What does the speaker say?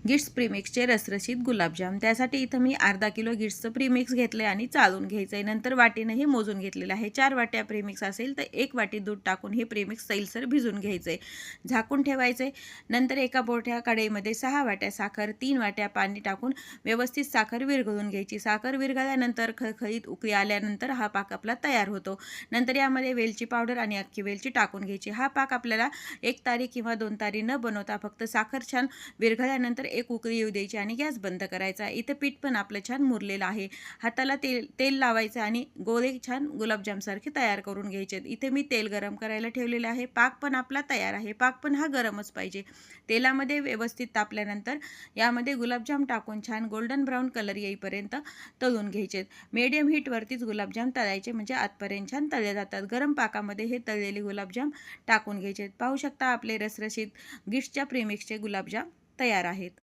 गिट्स प्रीमिक्सचे रसरशीत गुलाबजाम। त्यासाठी इथं मी अर्धा किलो गिट्सचं प्रीमिक्स घेतलं आणि चाळून घ्यायचं आहे। नंतर वाटीनंही मोजून घेतलेलं आहे। 4 वाट्या प्रीमिक्स असेल तर 1 वाटी दूध टाकून हे प्रीमिक्स सैलसर भिजून घ्यायचं आहे, झाकून ठेवायचं आहे। नंतर एका मोठ्या कढईमध्ये 6 वाट्या साखर, 3 वाट्या पाणी टाकून व्यवस्थित साखर विरघळून घ्यायची। साखर विरघळल्यानंतर खळखळीत उकळी आल्यानंतर हा पाक आपला तयार होतो। नंतर यामध्ये वेलची पावडर आणि अख्खी वेलची टाकून घ्यायची। हा पाक आपल्याला 1 तारी किंवा 2 तारी न बनवता फक्त साखर छान विरघळल्यानंतर एक उकळी येऊ द्यायची आणि गॅस बंद करायचा। इथं पीठ पण आपलं छान मुरलेलं आहे। हाताला तेल लावायचं आणि गोळे छान गुलाबजामसारखे तयार करून घ्यायचे। इथे मी तेल गरम करायला ठेवलेलं आहे। पाक पण आपला तयार आहे। पाक पण हा गरमच पाहिजे। तेलामध्ये व्यवस्थित तापल्यानंतर यामध्ये गुलाबजाम टाकून छान गोल्डन ब्राऊन कलर येईपर्यंत तळून घ्यायचे। मीडियम हीटवरतीच गुलाबजाम तळायचे, म्हणजे आतपर्यंत छान तळले जातात। गरम पाकामध्ये हे तळलेले गुलाबजाम टाकून घ्यायचे। पाहू शकता आपले रसरशीत गिट्सच्या प्रीमिक्सचे गुलाबजाम तयार आहेत।